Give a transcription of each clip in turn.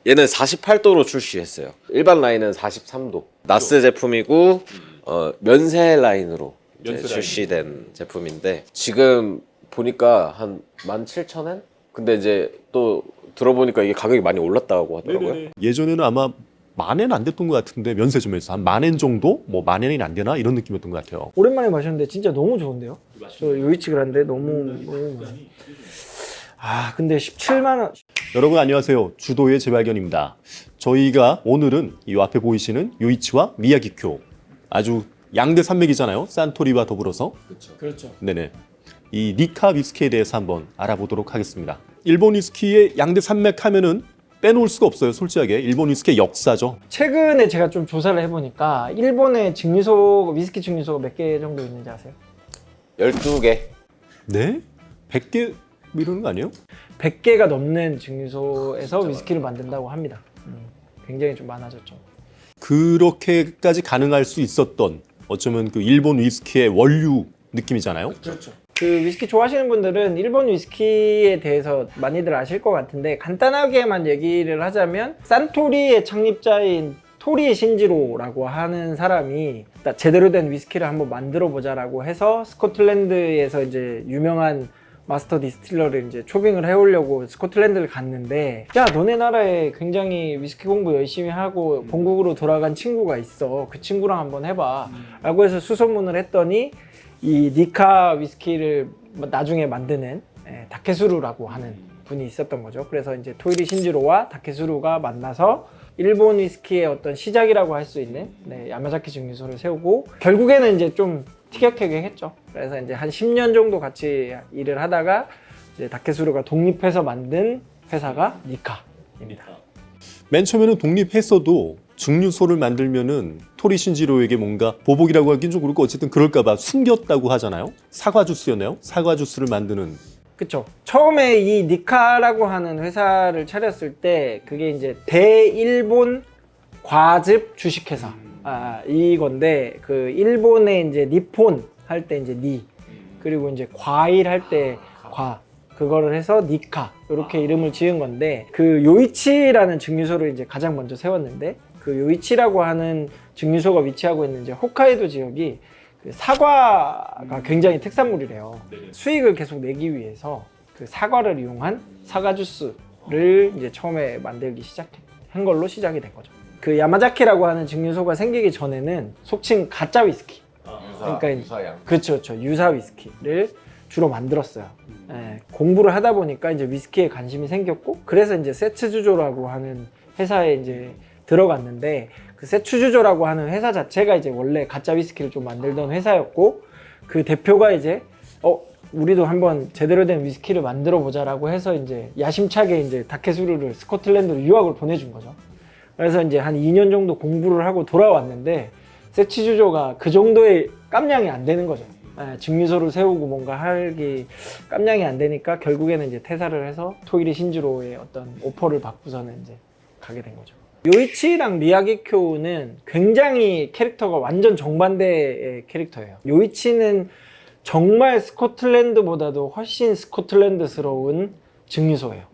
얘는 48도로 출시했어요. 일반 라인은 43도. 나스 제품이고 면세 라인으로 이제 면세 출시된 제품인데 지금 보니까 한 17,000엔? 근데 이제 또 들어보니까 이게 가격이 많이 올랐다고 하더라고요. 네네네. 예전에는 아마 10,000엔 안 됐던 것 같은데 면세점에서 한 10,000엔 정도? 뭐 10,000엔이 안 되나? 이런 느낌이었던 것 같아요. 오랜만에 마셨는데 진짜 너무 좋은데요? 저 요이치 그란데 너무 근데 17만 원. 여러분 안녕하세요. 주도의 재발견입니다. 저희가 오늘은 이 앞에 보이시는 요이치와 미야기쿄, 아주 양대 산맥이잖아요. 산토리와 더불어서. 그렇죠. 네네. 이 니카 위스키에 대해서 한번 알아보도록 하겠습니다. 일본 위스키의 양대 산맥 하면은 빼놓을 수가 없어요. 솔직하게 일본 위스키의 역사죠. 최근에 제가 좀 조사를 해보니까 일본의 증류소, 위스키 증류소가 몇 개 정도 있는지 아세요? 12개. 네? 100개 이러는 거 아니에요? 100개가 넘는 증류소에서 위스키를 만든다고 합니다. 굉장히 좀 많아졌죠. 그렇게까지 가능할 수 있었던 어쩌면 그 일본 위스키의 원류 느낌이잖아요. 그렇죠. 그 위스키 좋아하시는 분들은 일본 위스키에 대해서 많이들 아실 것 같은데 간단하게만 얘기를 하자면 산토리의 창립자인 토리 신지로라고 하는 사람이 제대로 된 위스키를 한번 만들어 보자라고 해서 스코틀랜드에서 이제 유명한 마스터 디스틸러를 이제 초빙을 해오려고 스코틀랜드를 갔는데, 야 너네 나라에 굉장히 위스키 공부 열심히 하고 본국으로 돌아간 친구가 있어, 그 친구랑 한번 해봐 라고 해서 수소문을 했더니 이 니카 위스키를 나중에 만드는 다케수루라고 하는 분이 있었던 거죠. 그래서 이제 토이리 신지로와 다케수루가 만나서 일본 위스키의 어떤 시작이라고 할 수 있는 야마자키 증류소를 세우고, 결국에는 이제 좀 티격태격 했죠. 그래서 이제 한 10년 정도 같이 일을 하다가 이제 다케수루가 독립해서 만든 회사가 니카입니다. 맨 처음에는 독립했어도 증류소를 만들면은 토리 신지로에게 뭔가 보복이라고 하긴 좀 그렇고 어쨌든 그럴까봐 숨겼다고 하잖아요. 사과 주스였나요? 사과 주스를 만드는. 그쵸. 처음에 이 니카라고 하는 회사를 차렸을 때 그게 이제 대일본 과즙 주식회사 이건데, 그 일본의 이제 니폰 할 때 이제 니, 그리고 이제 과일 할 때 과, 그거를 해서 니카 이렇게 이름을 지은 건데, 그 요이치라는 증류소를 이제 가장 먼저 세웠는데, 그 요이치라고 하는 증류소가 위치하고 있는 이제 홋카이도 지역이 그 사과가 굉장히 특산물이래요. 수익을 계속 내기 위해서 그 사과를 이용한 사과 주스를 이제 처음에 만들기 시작한 걸로 시작이 된 거죠. 그 야마자키라고 하는 증류소가 생기기 전에는 속칭 가짜 위스키, 그러니까 유사양. 그렇죠, 유사 위스키를 주로 만들었어요. 공부를 하다 보니까 이제 위스키에 관심이 생겼고, 그래서 이제 세츠주조라고 하는 회사에 이제 들어갔는데, 그 세츠주조라고 하는 회사 자체가 이제 원래 가짜 위스키를 좀 만들던 회사였고, 그 대표가 이제 우리도 한번 제대로 된 위스키를 만들어 보자라고 해서 이제 야심차게 이제 다케수루를 스코틀랜드로 유학을 보내준 거죠. 그래서 이제 한 2년 정도 공부를 하고 돌아왔는데, 세츠주조가 그 정도의 깜냥이 안 되는 거죠. 증류소를 세우고 뭔가 하기 깜냥이 안 되니까 결국에는 이제 퇴사를 해서 토이리 신지로의 어떤 오퍼를 받고서는 이제 가게 된 거죠. 요이치랑 미야기쿄는 굉장히 캐릭터가 완전 정반대의 캐릭터예요. 요이치는 정말 스코틀랜드보다도 훨씬 스코틀랜드스러운 증류소예요.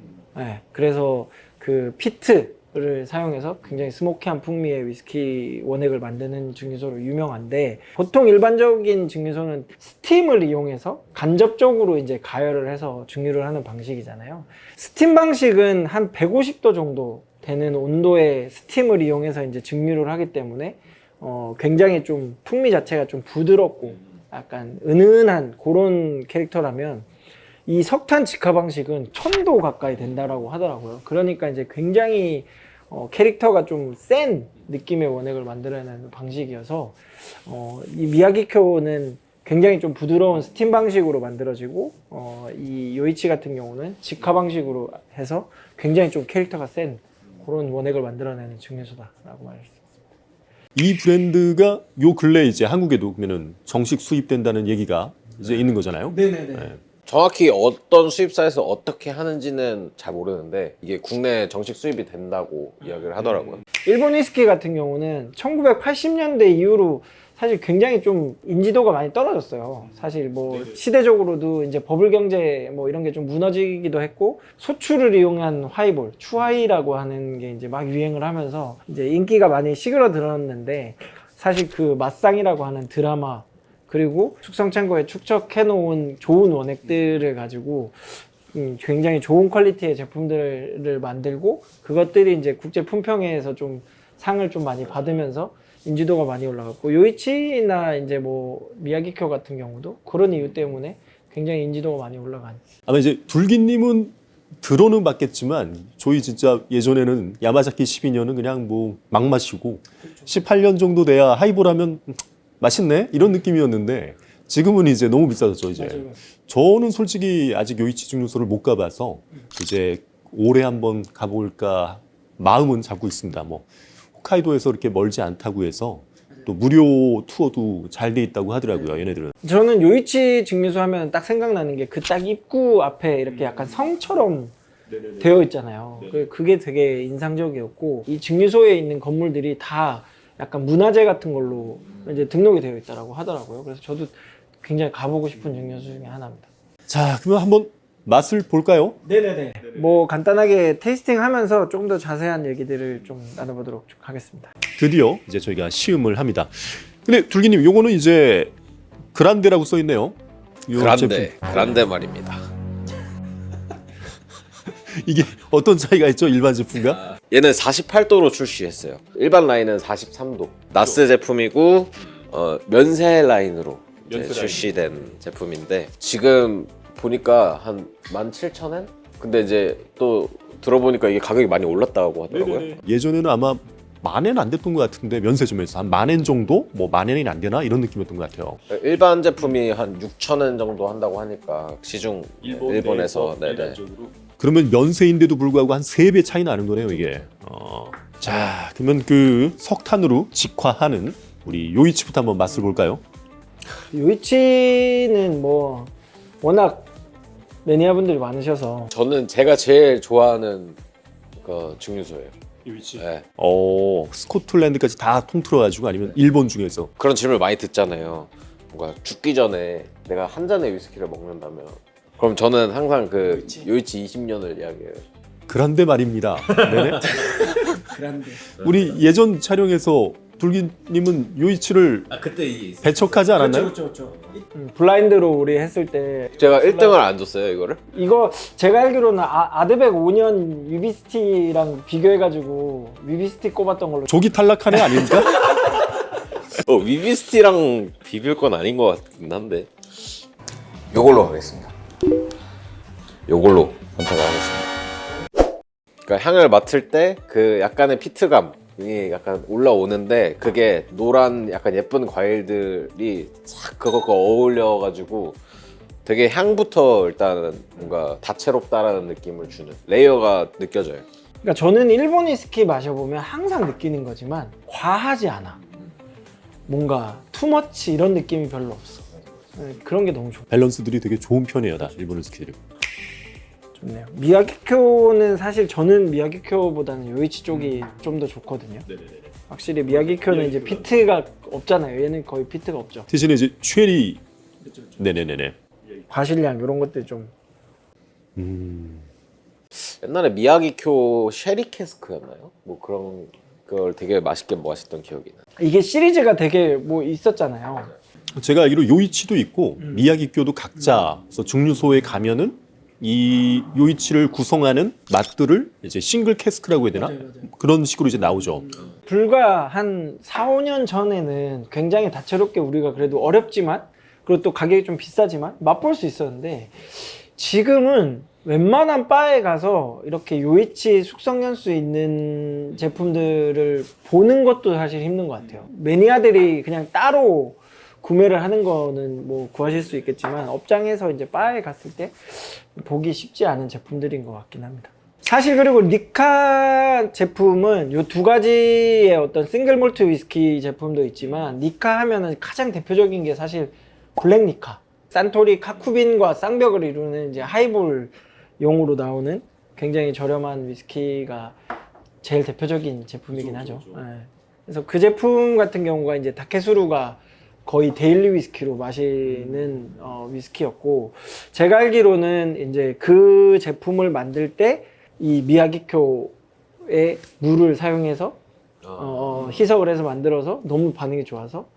그래서 그 피트를 사용해서 굉장히 스모키한 풍미의 위스키 원액을 만드는 증류소로 유명한데, 보통 일반적인 증류소는 스팀을 이용해서 간접적으로 이제 가열을 해서 증류를 하는 방식이잖아요. 스팀 방식은 한 150도 정도 되는 온도의 스팀을 이용해서 이제 증류를 하기 때문에 굉장히 좀 풍미 자체가 좀 부드럽고 약간 은은한 그런 캐릭터라면, 이 석탄 직화 방식은 1000도 가까이 된다라고 하더라고요. 그러니까 이제 굉장히 캐릭터가 좀 센 느낌의 원액을 만들어내는 방식이어서 이 미야기쿄는 굉장히 좀 부드러운 스팀 방식으로 만들어지고, 이 요이치 같은 경우는 직화 방식으로 해서 굉장히 좀 캐릭터가 센 그런 원액을 만들어내는 증류소다라고 말할 수 있습니다. 이 브랜드가 요 근래 이제 한국에도 그러면은 정식 수입된다는 얘기가 이제 있는 거잖아요. 네네네. 정확히 어떤 수입사에서 어떻게 하는지는 잘 모르는데 이게 국내에 정식 수입이 된다고 이야기를 하더라고요. 일본 위스키 같은 경우는 1980년대 이후로 사실 굉장히 좀 인지도가 많이 떨어졌어요. 사실 뭐 시대적으로도 이제 버블 경제 뭐 이런 게 좀 무너지기도 했고, 소추를 이용한 하이볼, 추하이라고 하는 게 이제 막 유행을 하면서 이제 인기가 많이 시그러들었는데, 사실 그 맛상이라고 하는 드라마, 그리고 숙성창고에 축적해 놓은 좋은 원액들을 가지고 굉장히 좋은 퀄리티의 제품들을 만들고, 그것들이 이제 국제 품평회에서 좀 상을 좀 많이 받으면서 인지도가 많이 올라갔고, 요이치나 이제 뭐 미야기쿄 같은 경우도 그런 이유 때문에 굉장히 인지도가 많이 올라간. 아마 이제 둘기님은 들어는 봤겠지만 저희 진짜 예전에는 야마자키 12년은 그냥 뭐 막 마시고 18년 정도 돼야 하이볼 하면 맛있네 이런 느낌이었는데, 지금은 이제 너무 비싸졌죠 이제. 맞아요. 저는 솔직히 아직 요이치 증류소를 못 가봐서 이제 올해 한번 가볼까 마음은 잡고 있습니다. 뭐 홋카이도에서 이렇게 멀지 않다고 해서 또 무료 투어도 잘 돼 있다고 하더라고요, 얘네들은. 저는 요이치 증류소 하면 딱 생각나는 게 그 딱 입구 앞에 이렇게 약간 성처럼 되어 있잖아요. 그게 되게 인상적이었고, 이 증류소에 있는 건물들이 다 약간 문화재 같은 걸로 이제 등록이 되어 있다고 하더라고요. 그래서 저도 굉장히 가보고 싶은 증류소 중에 하나입니다. 자, 그러면 한번 맛을 볼까요? 네네네. 뭐 간단하게 테이스팅 하면서 조금 더 자세한 얘기들을 좀 나눠보도록 하겠습니다. 드디어 이제 저희가 시음을 합니다. 근데 둘기님, 요거는 이제 그란데라고 써 있네요. 요 그란데 말입니다. 이게 어떤 차이가 있죠, 일반 제품과? 얘는 48도로 출시했어요. 일반 라인은 43도. 나스 제품이고 면세 라인으로 이제 면세 라인. 출시된 제품인데, 지금 보니까 한 17,000엔? 근데 이제 또 들어보니까 이게 가격이 많이 올랐다고 하더라고요. 예전에는 아마 10,000엔 안 됐던 것 같은데, 면세점에서 한 10,000엔 정도? 뭐 10,000엔이 안 되나? 이런 느낌이었던 것 같아요. 일반 제품이 한 6,000엔 정도 한다고 하니까 시중 일본에서 네네. 그러면 면세인데도 불구하고 한 3배 차이 나는 거네요, 이게. 자, 그러면 그 석탄으로 직화하는 우리 요이치부터 한번 맛을 볼까요? 요이치는 뭐 워낙 매니아분들이 많으셔서 저는 제가 제일 좋아하는 그 증류소예요. 요이치. 네. 스코틀랜드까지 다 통틀어가지고, 아니면 일본 중에서. 그런 질문을 많이 듣잖아요. 뭔가 죽기 전에 내가 한 잔의 위스키를 먹는다면, 그럼 저는 항상 그 요이치 20년을 이야기해요. 그란데 말입니다. 네네. 그란데. 우리 예전 촬영에서 둘기님은 요이치를 그때 이게 배척하지 않았나요? 그렇죠. 블라인드로 우리 했을 때 제가 1등을 안 줬어요, 이거를? 이거 제가 알기로는 아드백 5년 위비스티랑 비교해가지고 위비스티 꼽았던 걸로. 조기 탈락한 애 아닙니까? 위비스티랑 비빌 건 아닌 것 같긴 한데, 요걸로 하겠습니다. 요걸로 선택을 하겠습니다. 그러니까 향을 맡을 때 그 약간의 피트감이 약간 올라오는데, 그게 노란 약간 예쁜 과일들이 싹 그것과 어울려가지고 되게 향부터 일단은 뭔가 다채롭다라는 느낌을 주는 레이어가 느껴져요. 그러니까 저는 일본 위스키 마셔보면 항상 느끼는 거지만 과하지 않아. 뭔가 투머치 이런 느낌이 별로 없어. 네, 그런 게 너무 좋아. 밸런스들이 되게 좋은 편이에요, 다 일본 위스키들이. 좋네요. 미야기쿄는 사실 저는 미야기쿄보다는 요이치 쪽이 좀 더 좋거든요. 확실히 미야기쿄는 이제 피트가 없잖아요. 얘는 거의 피트가 없죠. 대신에 이제 쉐리. 네네네네. 과실량 이런 것들 좀. 옛날에 미야기쿄 쉐리 캐스크였나요? 뭐 그런 걸 되게 맛있게 마셨던 기억이 나요. 이게 시리즈가 되게 뭐 있었잖아요. 제가 알기로 요이치도 있고 미야기쿄도 각자 그래서 증류소에 가면은 이 요이치를 구성하는 맛들을 이제 싱글 캐스크라고 해야 되나? 그런 식으로 이제 나오죠. 불과 한 4, 5년 전에는 굉장히 다채롭게 우리가 그래도 어렵지만, 그리고 또 가격이 좀 비싸지만 맛볼 수 있었는데, 지금은 웬만한 바에 가서 이렇게 요이치 숙성연수 있는 제품들을 보는 것도 사실 힘든 것 같아요. 매니아들이 그냥 따로 구매를 하는 거는 뭐 구하실 수 있겠지만, 업장에서 이제 바에 갔을 때 보기 쉽지 않은 제품들인 것 같긴 합니다. 사실 그리고 니카 제품은 요 두 가지의 어떤 싱글 몰트 위스키 제품도 있지만, 니카 하면은 가장 대표적인 게 사실 블랙 니카. 산토리 카쿠빈과 쌍벽을 이루는 이제 하이볼 용으로 나오는 굉장히 저렴한 위스키가 제일 대표적인 제품이긴 하죠. 네. 그래서 그 제품 같은 경우가 이제 다케수루가 거의 데일리 위스키로 마시는 위스키였고, 제가 알기로는 이제 그 제품을 만들 때 이 미야기쿄의 물을 사용해서 희석을 해서 만들어서 너무 반응이 좋아서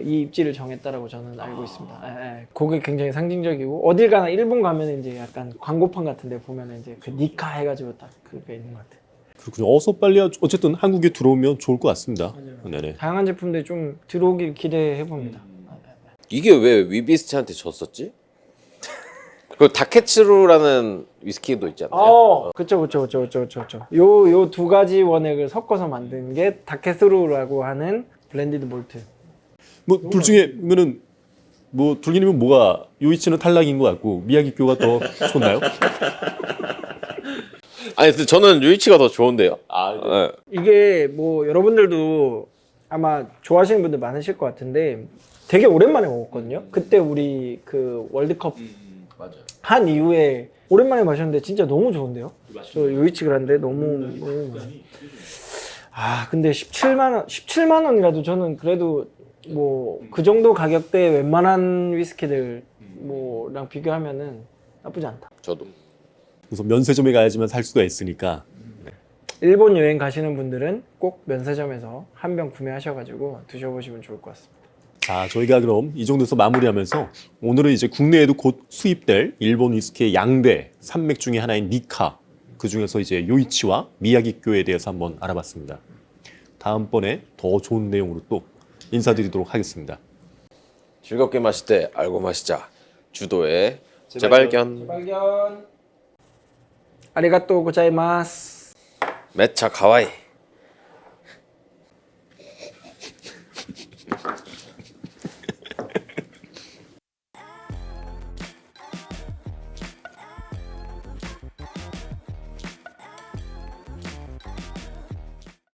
이 입지를 정했다라고 저는 알고 있습니다. 예, 예. 그게 굉장히 상징적이고, 어딜 가나 일본 가면 이제 약간 광고판 같은데 보면 이제 그 니카 해가지고 딱 그게 있는 것 같아요. 그렇군요. 어서 빨리 어쨌든 한국에 들어오면 좋을 것 같습니다. 네네. 다양한 제품들이 좀 들어오길 기대해 봅니다. 이게 왜 위비스트한테 졌었지? 그 다케츠루라는 위스키도 있잖아요. 그쵸. 요 두 가지 원액을 섞어서 만든 게 다케스루라고 하는 블렌디드 몰트. 뭐 둘 중에 그러면은 뭐 둘기님은 뭐가 요이치는 탈락인 것 같고 미야기교가 더 좋나요? 아니 근데 저는 유이치가 더 좋은데요. 네. 이게 뭐 여러분들도 아마 좋아하시는 분들 많으실 것 같은데 되게 오랜만에 먹었거든요. 그때 우리 그 월드컵 맞아요. 한 이후에 오랜만에 마셨는데 진짜 너무 좋은데요? 저 요이치 그란데 너무 근데 17만 원이라도 저는 그래도 뭐 그 정도 가격대에 웬만한 위스키들 뭐랑 비교하면은 나쁘지 않다. 저도. 그래서 면세점에 가야지만 살 수가 있으니까. 일본 여행 가시는 분들은 꼭 면세점에서 한 병 구매하셔가지고 드셔보시면 좋을 것 같습니다. 자, 저희가 그럼 이 정도에서 마무리하면서 오늘은 이제 국내에도 곧 수입될 일본 위스키의 양대 산맥 중에 하나인 니카, 그 중에서 이제 요이치와 미야기교에 대해서 한번 알아봤습니다. 다음번에 더 좋은 내용으로 또 인사드리도록 하겠습니다. 즐겁게 마실 때 알고 마시자. 주도의 재발견. 아리가또 고자이마스. 매차 가와이.